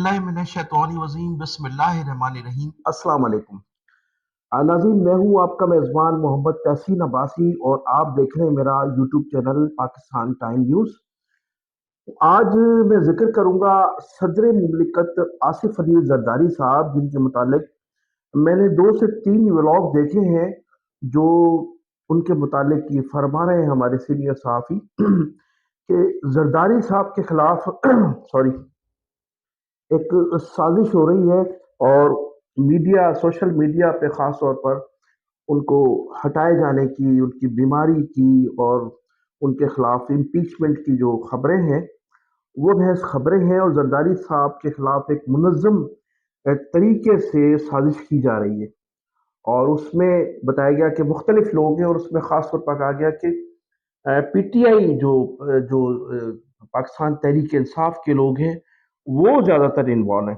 باللہ من الشیطان الرجیم بسم اللہ الرحمن الرحیم۔ السلام علیکم ناظرین، میں ہوں آپ کا میزبان محمد تحسین عباسی اور آپ دیکھ رہے ہیں میرا YouTube channel Pakistan time news. آج میں ذکر کروں گا صدر مملکت آصف علی زرداری صاحب، جن کے متعلق میں نے 2 سے 3 ولاگ دیکھے ہیں جو ان کے متعلق یہ فرما رہے ہیں ہمارے سینئر صحافی کہ زرداری صاحب کے خلاف ایک سازش ہو رہی ہے اور میڈیا، سوشل میڈیا پہ خاص طور پر ان کو ہٹائے جانے کی، ان کی بیماری کی اور ان کے خلاف امپیچمنٹ کی جو خبریں ہیں وہ محض خبریں ہیں، اور زرداری صاحب کے خلاف ایک منظم طریقے سے سازش کی جا رہی ہے۔ اور اس میں بتایا گیا کہ مختلف لوگ ہیں، اور اس میں خاص طور پر کہا گیا کہ پی ٹی آئی جو پاکستان تحریک انصاف کے لوگ ہیں وہ زیادہ تر انوالو ہیں۔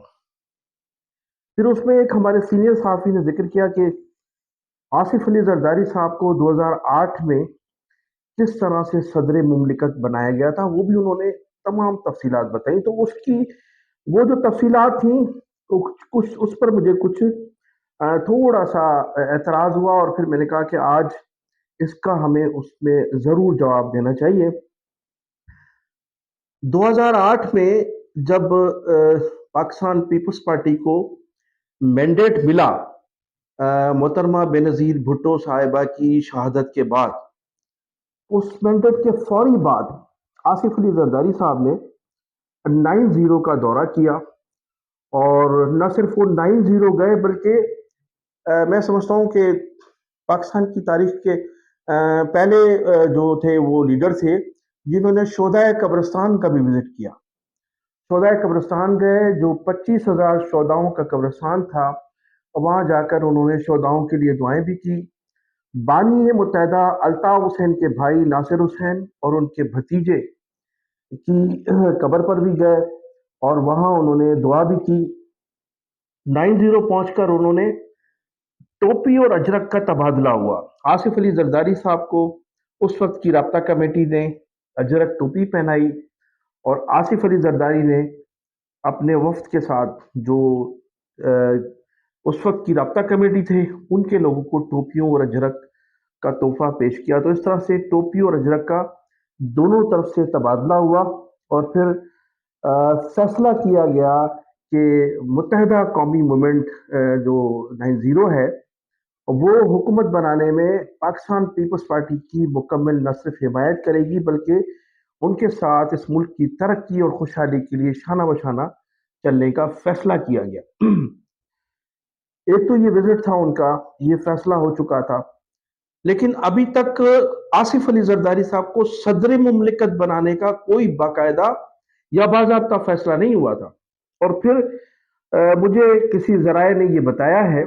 پھر اس میں ایک ہمارے سینئر صحافی نے ذکر کیا کہ آصف علی زرداری صاحب کو 2008 میں کس طرح سے صدر مملکت بنایا گیا تھا، وہ بھی انہوں نے تمام تفصیلات بتائی۔ تو اس کی وہ جو تفصیلات تھیں کچھ اس پر مجھے کچھ تھوڑا سا اعتراض ہوا، اور پھر میں نے کہا کہ آج اس کا ہمیں اس میں ضرور جواب دینا چاہیے۔ 2008 میں جب پاکستان پیپلز پارٹی کو مینڈیٹ ملا محترمہ بینظیر بھٹو صاحبہ کی شہادت کے بعد، اس مینڈیٹ کے فوری بعد آصف علی زرداری صاحب نے 9-0 کا دورہ کیا، اور نہ صرف وہ 9-0 گئے بلکہ میں سمجھتا ہوں کہ پاکستان کی تاریخ کے پہلے جو تھے وہ لیڈر تھے جنہوں نے شہدائے قبرستان کا بھی وزٹ کیا۔ شہدائے قبرستان گئے، جو 25,000 شہداؤں کا قبرستان تھا، وہاں جا کر انہوں نے شہداؤں کے لیے دعائیں بھی کی۔ بانی متحدہ الطاف حسین کے بھائی ناصر حسین اور ان کے بھتیجے کی قبر پر بھی گئے اور وہاں انہوں نے دعا بھی کی۔ 9-0 پہنچ کر انہوں نے ٹوپی اور اجرک کا تبادلہ ہوا۔ آصف علی زرداری صاحب کو اس وقت کی رابطہ کمیٹی نے اجرک ٹوپی پہنائی، اور آصف علی زرداری نے اپنے وفد کے ساتھ جو اس وقت کی رابطہ کمیٹی تھے ان کے لوگوں کو ٹوپیوں اور اجرک کا تحفہ پیش کیا۔ تو اس طرح سے ٹوپی اور اجرک کا دونوں طرف سے تبادلہ ہوا، اور پھر فیصلہ کیا گیا کہ متحدہ قومی موومنٹ جو 9-0 ہے وہ حکومت بنانے میں پاکستان پیپلز پارٹی کی مکمل نہ صرف حمایت کرے گی بلکہ ان کے ساتھ اس ملک کی ترقی اور خوشحالی کے لیے شانہ بشانہ چلنے کا فیصلہ کیا گیا۔ ایک تو یہ وزٹ تھا ان کا، یہ فیصلہ ہو چکا تھا، لیکن ابھی تک آصف علی زرداری صاحب کو صدر مملکت بنانے کا کوئی باقاعدہ یا باضابطہ فیصلہ نہیں ہوا تھا۔ اور پھر مجھے کسی ذرائع نے یہ بتایا ہے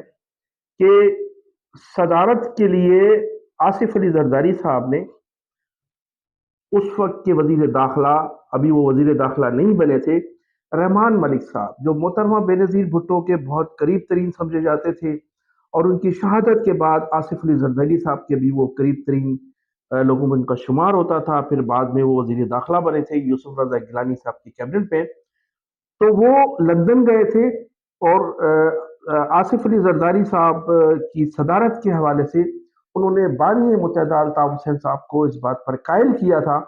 کہ صدارت کے لیے آصف علی زرداری صاحب نے اس وقت کے وزیر داخلہ، ابھی وہ وزیر داخلہ نہیں بنے تھے، رحمان ملک صاحب، جو محترمہ بینظیر بھٹو کے بہت قریب ترین سمجھے جاتے تھے، اور ان کی شہادت کے بعد آصف علی زرداری صاحب کے بھی وہ قریب ترین لوگوں میں ان کا شمار ہوتا تھا۔ پھر بعد میں وہ وزیر داخلہ بنے تھے یوسف رضا گیلانی صاحب کی کیبنٹ پہ، تو وہ لندن گئے تھے، اور آصف علی زرداری صاحب کی صدارت کے حوالے سے انہوں نے بانی متحدہ الطاف حسین صاحب کو اس بات پر قائل کیا تھا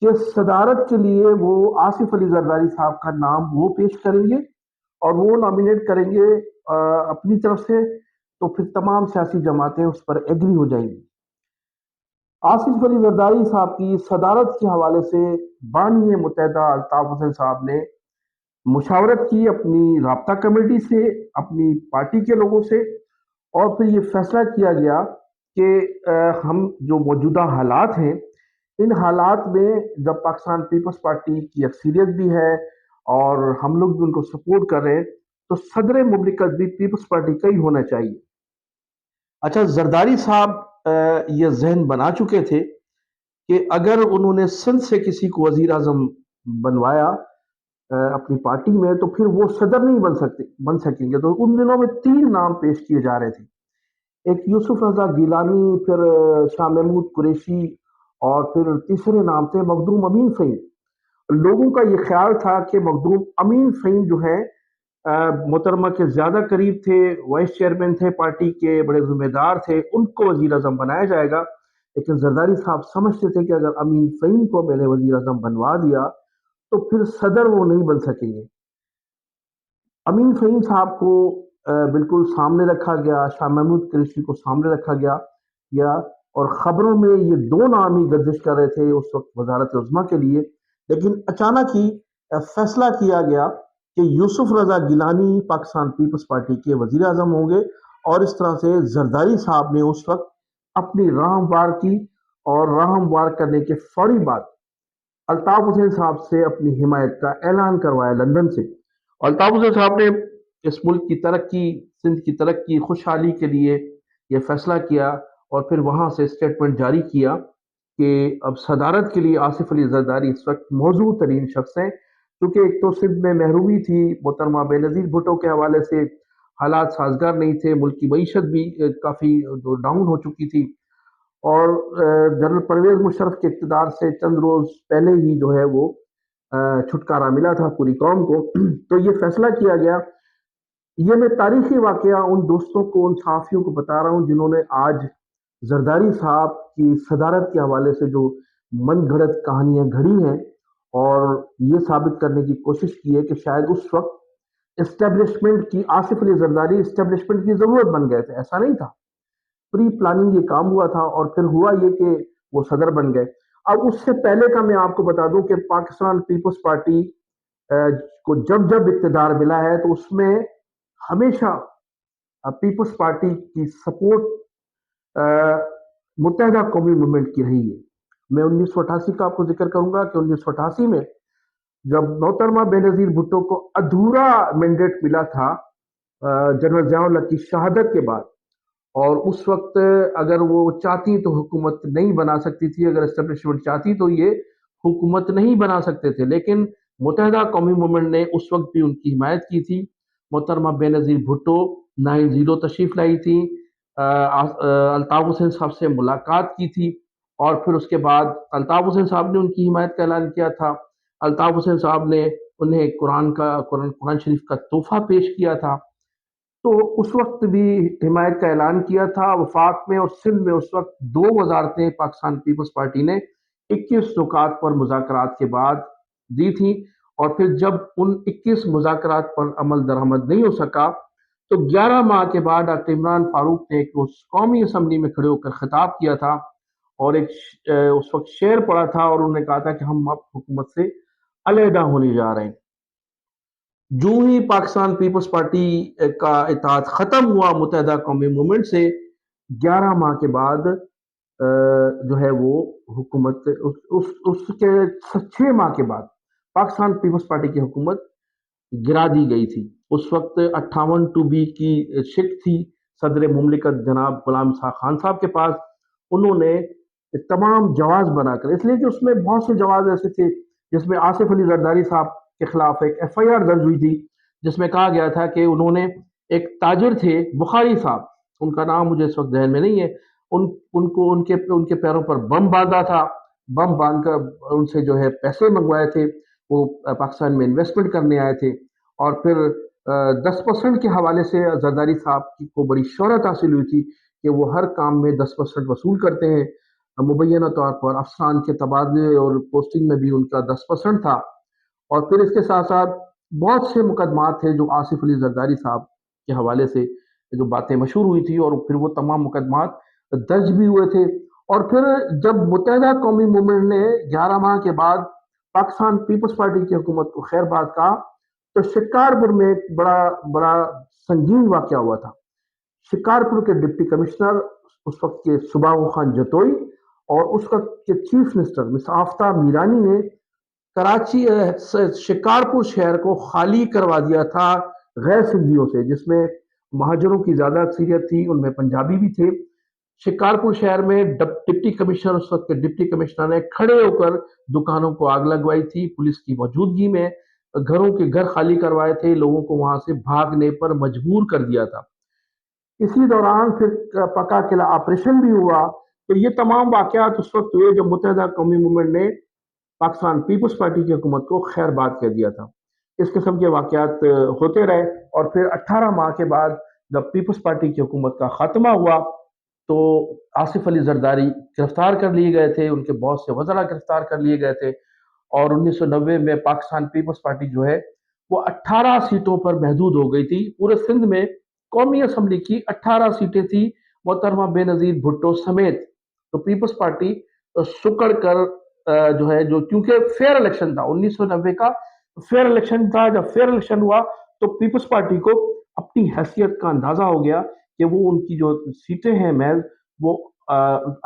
کہ صدارت کے لیے وہ آصف علی زرداری صاحب کا نام وہ پیش کریں گے اور وہ نامینیٹ کریں گے اپنی طرف سے، تو پھر تمام سیاسی جماعتیں اس پر ایگری ہو جائیں گی۔ آصف علی زرداری صاحب کی صدارت کے حوالے سے بانی متحدہ الطاف حسین صاحب نے مشاورت کی اپنی رابطہ کمیٹی سے، اپنی پارٹی کے لوگوں سے، اور پھر یہ فیصلہ کیا گیا کہ ہم جو موجودہ حالات ہیں ان حالات میں جب پاکستان پیپلز پارٹی کی اکثریت بھی ہے اور ہم لوگ بھی ان کو سپورٹ کر رہے ہیں، تو صدر مملکت بھی پیپلز پارٹی کا ہی ہونا چاہیے۔ اچھا، زرداری صاحب یہ ذہن بنا چکے تھے کہ اگر انہوں نے سندھ سے کسی کو وزیر اعظم بنوایا اپنی پارٹی میں تو پھر وہ صدر نہیں بن سکیں گے۔ تو ان دنوں میں 3 نام پیش کیے جا رہے تھے، ایک یوسف رضا گیلانی، پھر شاہ محمود قریشی، اور پھر تیسرے نام تھے مخدوم امین فہیم۔ لوگوں کا یہ خیال تھا کہ مخدوم امین فہیم جو ہے محترمہ کے زیادہ قریب تھے، وائس چیئرمین تھے، پارٹی کے بڑے ذمہ دار تھے، ان کو وزیر اعظم بنایا جائے گا، لیکن زرداری صاحب سمجھتے تھے کہ اگر امین فہیم کو میں نے وزیر اعظم بنوا دیا تو پھر صدر وہ نہیں بن سکیں گے۔ امین فہیم صاحب کو بالکل سامنے رکھا گیا، شاہ محمود قریشی کو سامنے رکھا گیا اور خبروں میں یہ دو نام ہی گردش کر رہے تھے اس وقت وزارت عظمیٰ کے لیے، لیکن اچانک ہی فیصلہ کیا گیا کہ یوسف رضا گیلانی پاکستان پیپلز پارٹی کے وزیر اعظم ہوں گے، اور اس طرح سے زرداری صاحب نے اس وقت اپنی راہ ہموار کی، اور راہ ہموار کرنے کے فوری بعد الطاف حسین صاحب سے اپنی حمایت کا اعلان کروایا لندن سے۔ الطاف حسین صاحب نے اس ملک کی ترقی، سندھ کی ترقی، خوشحالی کے لیے یہ فیصلہ کیا، اور پھر وہاں سے اسٹیٹمنٹ جاری کیا کہ اب صدارت کے لیے آصف علی زرداری اس وقت موزوں ترین شخص ہیں، کیونکہ ایک تو سندھ میں محرومی تھی، محترمہ بے نظیر بھٹو کے حوالے سے حالات سازگار نہیں تھے، ملک کی معیشت بھی کافی ڈاؤن ہو چکی تھی، اور جنرل پرویز مشرف کے اقتدار سے چند روز پہلے ہی جو ہے وہ چھٹکارا ملا تھا پوری قوم کو۔ تو یہ فیصلہ کیا گیا۔ یہ میں تاریخی واقعہ ان دوستوں کو، ان صحافیوں کو بتا رہا ہوں جنہوں نے آج زرداری صاحب کی صدارت کے حوالے سے جو من گھڑت کہانیاں گھڑی ہیں، اور یہ ثابت کرنے کی کوشش کی ہے کہ شاید اس وقت اسٹیبلشمنٹ کی، آصف علی زرداری اسٹیبلشمنٹ کی ضرورت بن گئے تھے، ایسا نہیں تھا، پری پلاننگ یہ کام ہوا تھا، اور پھر ہوا یہ کہ وہ صدر بن گئے۔ اب اس سے پہلے کا میں آپ کو بتا دوں کہ پاکستان پیپلز پارٹی کو جب جب اقتدار ملا ہے تو اس میں ہمیشہ پیپلز پارٹی کی سپورٹ متحدہ قومی موومنٹ کی رہی ہے۔ میں 1988 کا آپ کو ذکر کروں گا کہ 1988 میں جب محترمہ بے نظیر بھٹو کو ادھورا مینڈیٹ ملا تھا جنرل ضیاء الحق کی شہادت کے بعد، اور اس وقت اگر وہ چاہتی تو حکومت نہیں بنا سکتی تھی، اگر اسٹیبلشمنٹ چاہتی تو یہ حکومت نہیں بنا سکتے تھے، لیکن متحدہ قومی موومنٹ نے اس وقت بھی ان کی حمایت کی تھی۔ محترمہ بے نظیر بھٹو 9-0 تشریف لائی تھی، الطاف حسین صاحب سے ملاقات کی تھی، اور پھر اس کے بعد الطاف حسین صاحب نے ان کی حمایت کا اعلان کیا تھا۔ الطاف حسین صاحب نے انہیں قرآن شریف کا تحفہ پیش کیا تھا، تو اس وقت بھی حمایت کا اعلان کیا تھا۔ وفاق میں اور سندھ میں اس وقت 2 وزارتیں پاکستان پیپلز پارٹی نے 21 نکات پر مذاکرات کے بعد دی تھی، اور پھر جب ان 21 مذاکرات پر عمل درآمد نہیں ہو سکا تو 11 ماہ کے بعد ڈاکٹر عمران فاروق نے ایک قومی اسمبلی میں کھڑے ہو کر خطاب کیا تھا، اور ایک اس وقت شعر پڑھا تھا، اور انہوں نے کہا تھا کہ ہم اب حکومت سے علیحدہ ہونے جا رہے ہیں۔ جو ہی پاکستان پیپلز پارٹی کا اتحاد ختم ہوا متحدہ قومی موومنٹ سے، 11 ماہ کے بعد جو ہے وہ حکومت، اس کے 6 ماہ کے بعد پاکستان پیپلز پارٹی کی حکومت گرا دی گئی تھی۔ اس وقت 58(2)B کی شک تھی صدر مملکت جناب غلام اسحاق خان صاحب کے پاس، انہوں نے تمام جواز بنا کر، اس لیے کہ اس میں بہت سے جواز ایسے تھے جس میں آصف علی زرداری صاحب کے خلاف ایک FIR درج ہوئی تھی، جس میں کہا گیا تھا کہ انہوں نے ایک تاجر تھے بخاری صاحب، ان کا نام مجھے اس وقت ذہن میں نہیں ہے، ان کے پیروں پر بم باندھا تھا، بم باندھ کر ان سے جو ہے پیسے منگوائے تھے، وہ پاکستان میں انویسٹمنٹ کرنے آئے تھے، اور پھر 10% کے حوالے سے زرداری صاحب کو بڑی شہرت حاصل ہوئی تھی کہ وہ ہر کام میں 10% وصول کرتے ہیں، مبینہ طور پر افسران کے تبادلے اور پوسٹنگ میں بھی ان کا 10% تھا۔ اور پھر اس کے ساتھ ساتھ بہت سے مقدمات تھے جو آصف علی زرداری صاحب کے حوالے سے جو باتیں مشہور ہوئی تھی، اور پھر وہ تمام مقدمات درج بھی ہوئے تھے۔ اور پھر جب متحدہ قومی موومنٹ نے 11 ماہ کے بعد پاکستان پیپلز پارٹی کی حکومت کو خیر بات کہا تو شکارپور میں ایک بڑا سنگین واقعہ ہوا تھا۔ شکارپور کے ڈپٹی کمشنر اس وقت کے صباغ خان جتوئی اور اس وقت کے چیف منسٹر مس آفتاب میرانی نے کراچی شکارپور شہر کو خالی کروا دیا تھا غیر سندھیوں سے، جس میں مہاجروں کی زیادہ اکثریت تھی، ان میں پنجابی بھی تھے۔ شکارپور شہر میں ڈپٹی کمشنر، اس وقت کے ڈپٹی کمشنر نے کھڑے ہو کر دکانوں کو آگ لگوائی تھی، پولیس کی موجودگی میں گھروں کے گھر خالی کروائے تھے، لوگوں کو وہاں سے بھاگنے پر مجبور کر دیا تھا۔ اسی دوران پھر پکا قلعہ آپریشن بھی ہوا۔ تو یہ تمام واقعات اس وقت ہوئے جب متحدہ قومی موومنٹ نے پاکستان پیپلز پارٹی کی حکومت کو خیر باد کہہ دیا تھا۔ اس قسم کے واقعات ہوتے رہے، اور پھر 18 ماہ کے بعد جب پیپلز پارٹی کی حکومت کا خاتمہ ہوا تو آصف علی زرداری گرفتار کر لیے گئے تھے، ان کے بہت سے وزراء گرفتار کر لیے گئے تھے، اور 1990 میں پاکستان پیپلز پارٹی جو ہے وہ 18 سیٹوں پر محدود ہو گئی تھی۔ پورے سندھ میں قومی اسمبلی کی 18 سیٹیں تھی، محترمہ بے نظیر بھٹو سمیت۔ تو پیپلز پارٹی سکڑ کر جو ہے، جو کیونکہ فیئر الیکشن تھا 1990 کا، فیئر الیکشن تھا، جب فیئر الیکشن ہوا تو پیپلز پارٹی کو اپنی حیثیت کا اندازہ ہو گیا کہ وہ ان کی جو سیٹیں ہیں محض وہ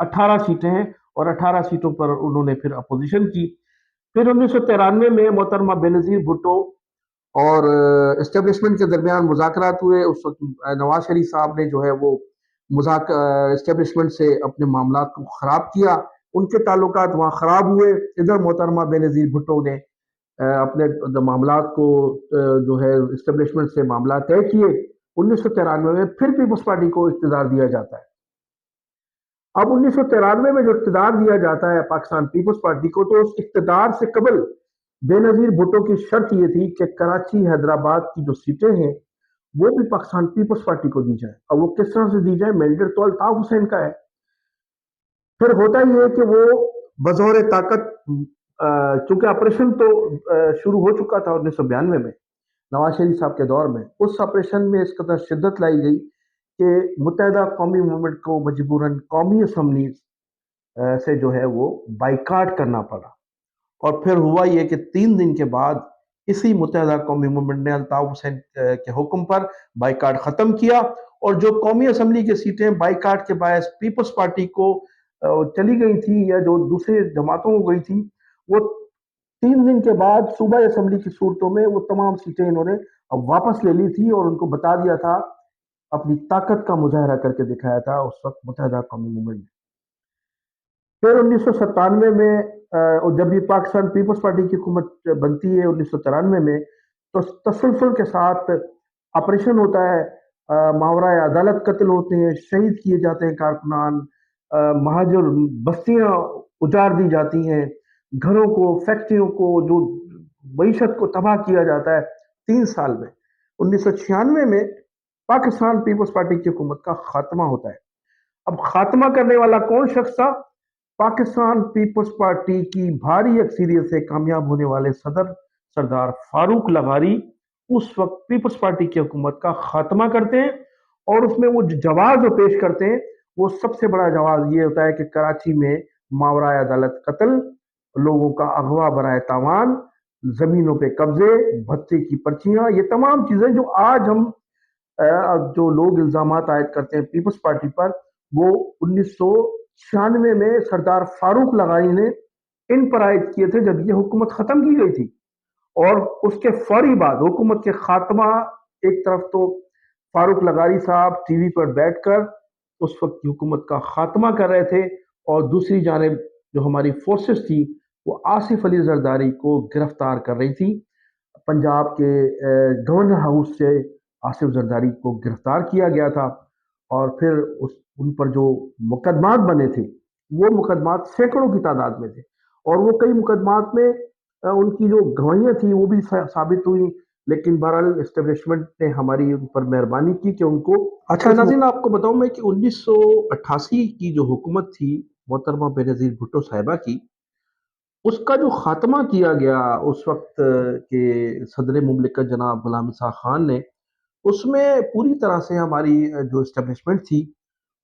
18 سیٹیں ہیں، اور 18 سیٹوں پر انہوں نے پھر اپوزیشن کی۔ پھر 1993 میں محترمہ بے نظیر بھٹو اور اسٹیبلشمنٹ کے درمیان مذاکرات ہوئے۔ اس وقت نواز شریف صاحب نے جو ہے وہ اسٹیبلشمنٹ سے اپنے معاملات کو خراب کیا، ان کے تعلقات وہاں خراب ہوئے۔ ادھر محترمہ بے نظیر بھٹو نے اپنے معاملات کو جو ہے اسٹیبلشمنٹ سے معاملات طے کیے۔ 1993 میں پھر پیپلز پارٹی کو اقتدار دیا جاتا ہے۔ اب 1993 میں جو اقتدار دیا جاتا ہے پاکستان پیپلز پارٹی کو، تو اس اقتدار سے قبل بے نظیر بھٹو کی شرط یہ تھی کہ کراچی حیدرآباد کی جو سیٹیں ہیں وہ بھی پاکستان پیپلز پارٹی کو دی جائے، اور وہ کس طرح سے دی جائے، مینڈیٹ تو الطاف حسین کا ہے۔ پھر ہوتا یہ ہے کہ وہ بظہر طاقت، چونکہ آپریشن تو شروع ہو چکا تھا 1992 میں نواز شریف صاحب کے دور میں، اس آپریشن میں اس قدر شدت لائی گئی کہ متحدہ قومی موومنٹ کو مجبوراً قومی اسمبلی سے جو ہے وہ بائیکاٹ کرنا پڑا۔ اور پھر ہوا یہ کہ 3 دن کے بعد اسی متحدہ قومی موومنٹ نے الطاف حسین کے حکم پر بائیکاٹ ختم کیا، اور جو قومی اسمبلی کی سیٹیں بائیکاٹ کے باعث پیپلز پارٹی کو چلی گئی تھی یا جو دوسرے جماعتوں کو گئی تھی، وہ 3 دن کے بعد صوبائی اسمبلی کی صورتوں میں وہ تمام سیٹیں انہوں نے اب واپس لے لی تھی، اور ان کو بتا دیا تھا، اپنی طاقت کا مظاہرہ کر کے دکھایا تھا اس وقت متحدہ قومی موومنٹ نے۔ پھر 1997 میں جب یہ پاکستان پیپلز پارٹی کی حکومت بنتی ہے 1993 میں، تو تسلسل کے ساتھ آپریشن ہوتا ہے، ماورائے عدالت قتل ہوتے ہیں، شہید کیے جاتے ہیں کارکنان، مہاجر بستیاں اجاڑ دی جاتی ہیں، گھروں کو، فیکٹریوں کو، جو معیشت کو تباہ کیا جاتا ہے 3 سال میں۔ 1996 میں پاکستان پیپلز پارٹی کی حکومت کا خاتمہ ہوتا ہے۔ اب خاتمہ کرنے والا کون شخص تھا؟ پاکستان پیپلز پارٹی کی بھاری اکثریت سے کامیاب ہونے والے صدر سردار فاروق لغاری اس وقت پیپلز پارٹی کی حکومت کا خاتمہ کرتے ہیں، اور اس میں وہ جواز جو پیش کرتے ہیں، وہ سب سے بڑا جواز یہ ہوتا ہے کہ کراچی میں ماورائے عدالت قتل، لوگوں کا اغوا برائے تاوان، زمینوں پہ قبضے، بھتے کی پرچیاں، یہ تمام چیزیں جو آج ہم جو لوگ الزامات عائد کرتے ہیں پیپلز پارٹی پر، وہ 1996 میں سردار فاروق لغاری نے ان پر عائد کیے تھے جب یہ حکومت ختم کی گئی تھی۔ اور اس کے فوری بعد حکومت کے خاتمہ، ایک طرف تو فاروق لغاری صاحب ٹی وی پر بیٹھ کر اس وقت کی حکومت کا خاتمہ کر رہے تھے، اور دوسری جانب جو ہماری فورسز تھی وہ آصف علی زرداری کو گرفتار کر رہی تھی۔ پنجاب کے گورنر ہاؤس سے آصف زرداری کو گرفتار کیا گیا تھا، اور پھر ان پر جو مقدمات بنے تھے وہ مقدمات سینکڑوں کی تعداد میں تھے، اور وہ کئی مقدمات میں ان کی جو گواہیاں تھیں وہ بھی ثابت ہوئی، لیکن بہرحال اسٹیبلشمنٹ نے ہماری ان پر مہربانی کی کہ ان کو۔ اچھا ناظرین، آپ کو بتاؤں میں کہ 1988 کی جو حکومت تھی محترمہ بے نظیر بھٹو صاحبہ کی، اس کا جو خاتمہ کیا گیا اس وقت کے صدر مملکت جناب غلام اسحاق خان نے، اس میں پوری طرح سے ہماری جو اسٹیبلشمنٹ تھی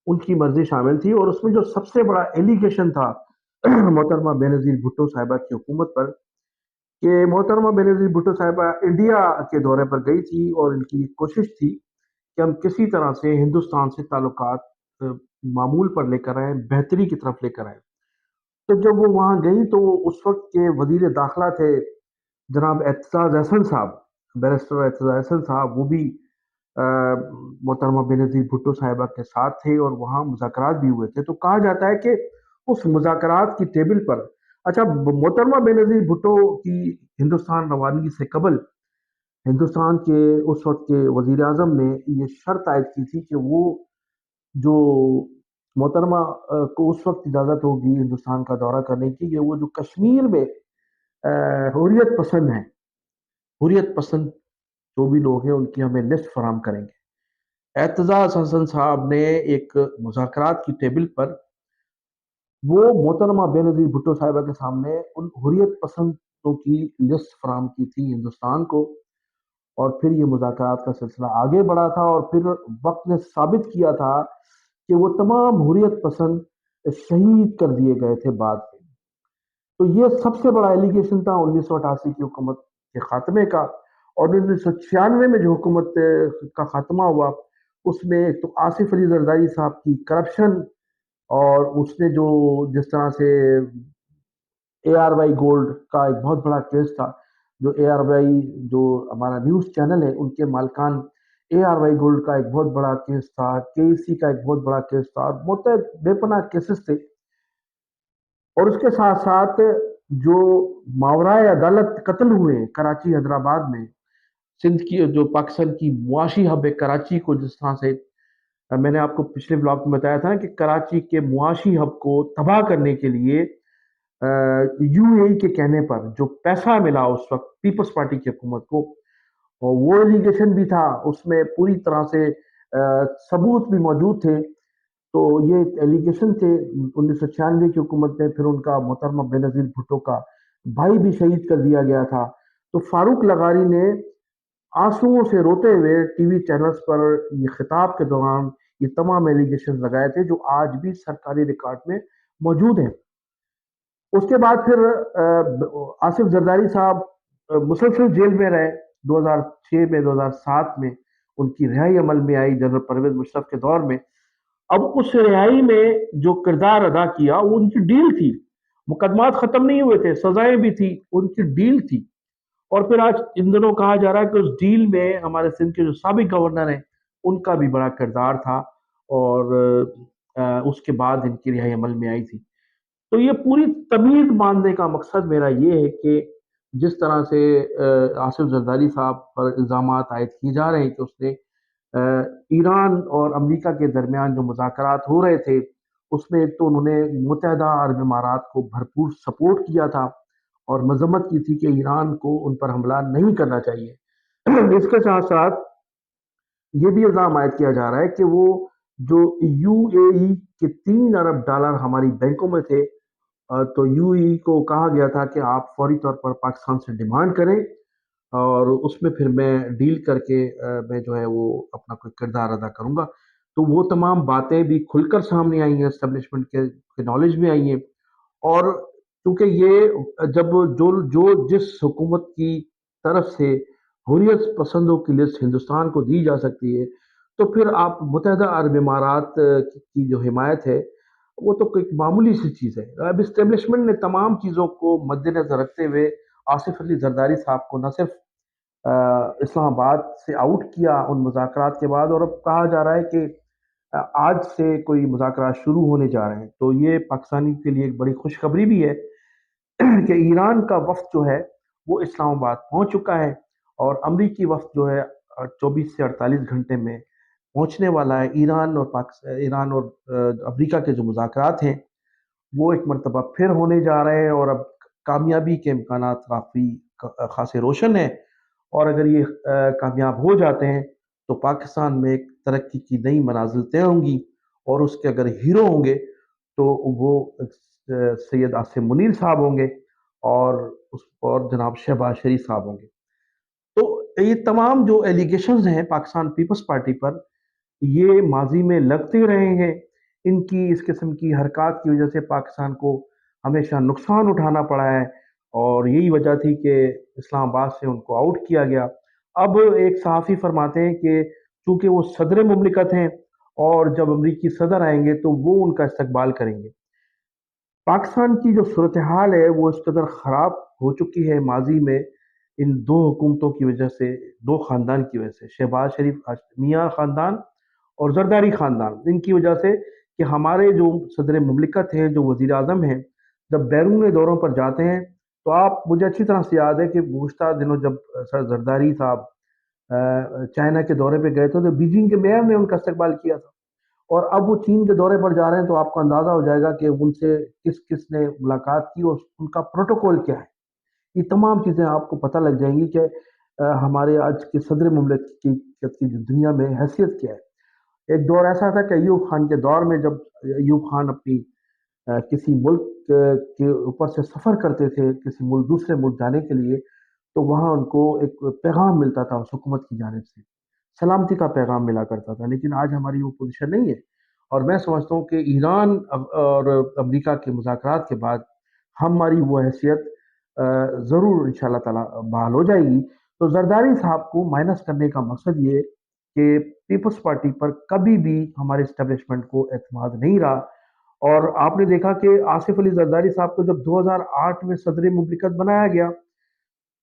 ان کی مرضی شامل تھی، اور اس میں جو سب سے بڑا ایلیگیشن تھا محترمہ بے نظیر بھٹو صاحبہ کی حکومت پر، کہ محترمہ بے نظیر بھٹو صاحبہ انڈیا کے دورے پر گئی تھی، اور ان کی کوشش تھی کہ ہم کسی طرح سے ہندوستان سے تعلقات معمول پر لے کر آئیں، بہتری کی طرف لے کر آئیں۔ تو جب وہ وہاں گئی تو اس وقت کے وزیر داخلہ تھے جناب اعتزاز احسن صاحب، بیرسٹر اعتزاز احسن صاحب، وہ بھی محترمہ بے نظیر بھٹو صاحبہ کے ساتھ تھے، اور وہاں مذاکرات بھی ہوئے تھے۔ تو کہا جاتا ہے کہ اس مذاکرات کی ٹیبل پر، اچھا، محترمہ بے نظیر بھٹو کی ہندوستان روانگی سے قبل ہندوستان کے اس وقت کے وزیر اعظم نے یہ شرط عائد کی تھی کہ وہ جو محترمہ کو اس وقت اجازت ہوگی ہندوستان کا دورہ کرنے کی، کہ وہ جو کشمیر میں حریت پسند ہیں، حریت پسند جو بھی لوگ ہیں ان کی ہمیں لسٹ فراہم کریں گے۔ اعتزاز حسن صاحب نے ایک مذاکرات کی ٹیبل پر وہ محترمہ بے نظیر بھٹو صاحبہ کے سامنے ان حریت پسندوں کی لسٹ فراہم کی تھی ہندوستان کو، اور پھر یہ مذاکرات کا سلسلہ آگے بڑھا تھا، اور پھر وقت نے ثابت کیا تھا کہ وہ تمام حریت پسند شہید کر دیے گئے تھے بعد میں۔ تو یہ سب سے بڑا ایلیگیشن تھا 1988 کی حکومت کے خاتمے کا، اور 1996 میں جو حکومت کا خاتمہ ہوا اس میں ایک تو آصف علی زرداری صاحب کی کرپشن، اور اس نے جو جس طرح سے اے آر وائی گولڈ کا ایک بہت بڑا کیس تھا، جو اے آر وائی جو ہمارا نیوز چینل ہے ان کے مالکان، اے آر وائی گولڈ کا ایک بہت بڑا کیس تھا، کے سی کا ایک بہت بڑا کیس تھا، اور متعدد بے پناہ کیسز تھے۔ اور اس کے ساتھ ساتھ جو ماورائے عدالت قتل ہوئے کراچی حیدرآباد میں، سندھ کی جو پاکستان کی معاشی ہب ہے کراچی کو جس طرح سے میں نے آپ کو پچھلے بلاگ میں بتایا تھا کہ کراچی کے معاشی ہب کو تباہ کرنے کے لیے یو اے ای کے کہنے پر جو پیسہ ملا اس وقت پیپلز پارٹی کی حکومت کو، اور وہ ایلیگیشن بھی تھا اس میں، پوری طرح سے ثبوت بھی موجود تھے۔ تو یہ ایلیگیشن تھے 1996 کی حکومت میں، پھر ان کا محترمہ بے نظیر بھٹو کا بھائی بھی شہید کر دیا گیا تھا۔ تو فاروق لغاری نے آنسوؤں سے روتے ہوئے ٹی وی چینلز پر یہ خطاب کے دوران یہ تمام ایلیگیشن لگائے تھے جو آج بھی سرکاری ریکارڈ میں موجود ہیں۔ اس کے بعد پھر آصف زرداری صاحب مسلسل جیل میں رہے، 2006 میں 2007 میں ان کی رہائی عمل میں آئی جنرل پرویز مشرف کے دور میں۔ اب اس رہائی میں جو کردار ادا کیا وہ ان کی ڈیل تھی، مقدمات ختم نہیں ہوئے تھے، سزائیں بھی تھی، ان کی ڈیل تھی۔ اور پھر آج ان دنوں کہا جا رہا ہے کہ اس ڈیل میں ہمارے سندھ کے جو سابق گورنر ہیں ان کا بھی بڑا کردار تھا، اور اس کے بعد ان کی رہائی عمل میں آئی تھی۔ تو یہ پوری تمید باندھنے کا مقصد میرا یہ ہے کہ جس طرح سے آصف زرداری صاحب پر الزامات عائد کیے جا رہے ہیں کہ اس نے ایران اور امریکہ کے درمیان جو مذاکرات ہو رہے تھے اس میں ایک تو انہوں نے متحدہ عرب امارات کو بھرپور سپورٹ کیا تھا اور مذمت کی تھی کہ ایران کو ان پر حملہ نہیں کرنا چاہیے۔ اس کے ساتھ ساتھ یہ بھی الزام عائد کیا جا رہا ہے کہ وہ جو یو اے ای کے 3 ارب ڈالر ہماری بینکوں میں تھے، تو یو اے ای کو کہا گیا تھا کہ آپ فوری طور پر پاکستان سے ڈیمانڈ کریں اور اس میں پھر میں ڈیل کر کے میں جو ہے وہ اپنا کوئی کردار ادا کروں گا۔ تو وہ تمام باتیں بھی کھل کر سامنے آئی ہیں، اسٹیبلشمنٹ کے نالج میں آئی ہیں، اور کیونکہ یہ جب جو جس حکومت کی طرف سے حریت پسندوں کی لسٹ ہندوستان کو دی جا سکتی ہے، تو پھر آپ متحدہ عرب امارات کی جو حمایت ہے وہ تو ایک معمولی سی چیز ہے۔ اب اسٹیبلشمنٹ نے تمام چیزوں کو مد نظر رکھتے ہوئے آصف علی زرداری صاحب کو نہ صرف اسلام آباد سے آؤٹ کیا ان مذاکرات کے بعد، اور اب کہا جا رہا ہے کہ آج سے کوئی مذاکرات شروع ہونے جا رہے ہیں۔ تو یہ پاکستانی کے لیے ایک بڑی خوشخبری بھی ہے کہ ایران کا وفد جو ہے وہ اسلام آباد پہنچ چکا ہے، اور امریکی وفد جو ہے 24 سے 48 گھنٹے میں پہنچنے والا ہے۔ ایران اور امریکہ کے جو مذاکرات ہیں وہ ایک مرتبہ پھر ہونے جا رہے ہیں، اور اب کامیابی کے امکانات کافی خاصے روشن ہیں، اور اگر یہ کامیاب ہو جاتے ہیں تو پاکستان میں ایک ترقی کی نئی منازل طے ہوں گی، اور اس کے اگر ہیرو ہوں گے تو وہ سید عاصم منیر صاحب ہوں گے، اور جناب شہباز شریف صاحب ہوں گے۔ تو یہ تمام جو ایلیگیشنز ہیں پاکستان پیپلز پارٹی پر، یہ ماضی میں لگتے رہے ہیں۔ ان کی اس قسم کی حرکات کی وجہ سے پاکستان کو ہمیشہ نقصان اٹھانا پڑا ہے، اور یہی وجہ تھی کہ اسلام آباد سے ان کو آؤٹ کیا گیا۔ اب ایک صحافی فرماتے ہیں کہ چونکہ وہ صدر مملکت ہیں اور جب امریکی صدر آئیں گے تو وہ ان کا استقبال کریں گے۔ پاکستان کی جو صورتحال ہے وہ اس قدر خراب ہو چکی ہے ماضی میں ان دو حکومتوں کی وجہ سے، دو خاندان کی وجہ سے، شہباز شریف میاں خاندان اور زرداری خاندان، ان کی وجہ سے کہ ہمارے جو صدر مملکت ہیں، جو وزیر اعظم ہیں، جب بیرون دوروں پر جاتے ہیں تو آپ، مجھے اچھی طرح سے یاد ہے کہ گزشتہ دنوں جب سر زرداری صاحب چائنا کے دورے پہ گئے تھے تو بیجنگ کے میئر نے ان کا استقبال کیا تھا، اور اب وہ چین کے دورے پر جا رہے ہیں تو آپ کو اندازہ ہو جائے گا کہ ان سے کس کس نے ملاقات کی اور ان کا پروٹوکول کیا ہے۔ یہ تمام چیزیں آپ کو پتہ لگ جائیں گی کہ ہمارے آج کے صدر مملکت کی جو دنیا میں حیثیت کیا ہے۔ ایک دور ایسا تھا کہ ایوب خان کے دور میں جب ایوب خان اپنی کسی ملک کے اوپر سے سفر کرتے تھے کسی ملک دوسرے ملک جانے کے لیے، تو وہاں ان کو ایک پیغام ملتا تھا اس حکومت کی جانب سے، سلامتی کا پیغام ملا کرتا تھا۔ لیکن آج ہماری وہ پوزیشن نہیں ہے، اور میں سمجھتا ہوں کہ ایران اور امریکہ کے مذاکرات کے بعد ہماری وہ حیثیت ضرور انشاءاللہ تعالی بحال ہو جائے گی۔ تو زرداری صاحب کو مائنس کرنے کا مقصد یہ کہ پیپلز پارٹی پر کبھی بھی ہمارے اسٹیبلشمنٹ کو اعتماد نہیں رہا، اور آپ نے دیکھا کہ آصف علی زرداری صاحب کو جب 2008 میں صدر مملکت بنایا گیا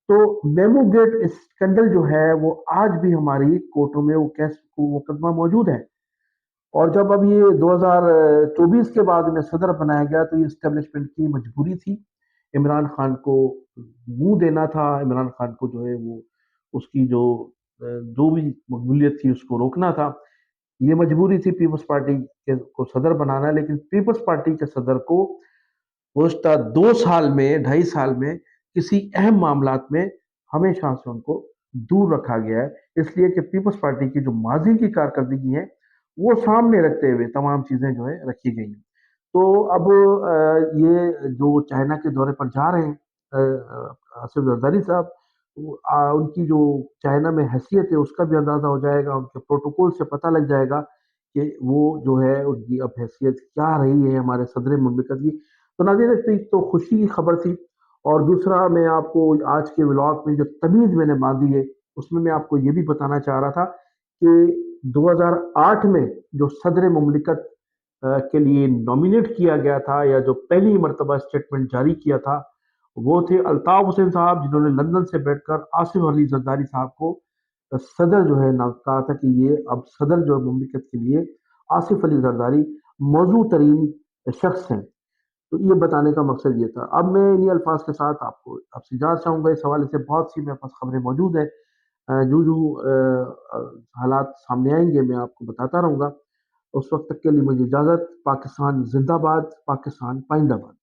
تو میمو گیٹ اسکینڈل جو ہے وہ آج بھی ہماری کورٹوں میں وہ کیس کو مقدمہ موجود ہے، اور جب اب یہ 2024 کے بعد انہیں صدر بنایا گیا تو یہ اسٹیبلشمنٹ کی مجبوری تھی، عمران خان کو منہ دینا تھا، عمران خان کو جو ہے وہ اس کی جو بھی مقبولیت تھی اس کو روکنا تھا۔ یہ مجبوری تھی پیپلز پارٹی کو صدر بنانا، لیکن پیپلز پارٹی کے صدر کو گزشتہ 2 سال میں 2.5 سال میں کسی اہم معاملات میں ہمیشہ سے ان کو دور رکھا گیا ہے، اس لیے کہ پیپلز پارٹی کی جو ماضی کی کارکردگی ہے وہ سامنے رکھتے ہوئے تمام چیزیں جو ہے رکھی گئی ہیں۔ تو اب یہ جو چائنا کے دورے پر جا رہے ہیں آصف زرداری صاحب، ان کی جو چائنا میں حیثیت ہے اس کا بھی اندازہ ہو جائے گا، ان کے پروٹوکول سے پتہ لگ جائے گا کہ وہ جو ہے ان کی اب حیثیت کیا رہی ہے ہمارے صدر مملکت کی۔ تو ناظرین، ایک تو خوشی کی خبر تھی، اور دوسرا میں آپ کو آج کے ولاگ میں جو تمیز میں نے باندھی ہے اس میں آپ کو یہ بھی بتانا چاہ رہا تھا کہ 2008 میں جو صدر مملکت کے لیے نامینیٹ کیا گیا تھا یا جو پہلی مرتبہ اسٹیٹمنٹ جاری کیا تھا وہ تھے الطاف حسین صاحب، جنہوں نے لندن سے بیٹھ کر آصف علی زرداری صاحب کو صدر جو ہے کہا تھا کہ یہ اب صدر جو مملکت کے لیے آصف علی زرداری موزوں ترین شخص ہیں۔ تو یہ بتانے کا مقصد یہ تھا۔ اب میں انہی الفاظ کے ساتھ آپ سے اجازت چاہوں گا، اس حوالے سے بہت سی میرے پاس خبریں موجود ہیں، جو حالات سامنے آئیں گے میں آپ کو بتاتا رہوں گا۔ اس وقت تک کے لیے مجھے اجازت۔ پاکستان زندہ باد، پاکستان پائندہ باد۔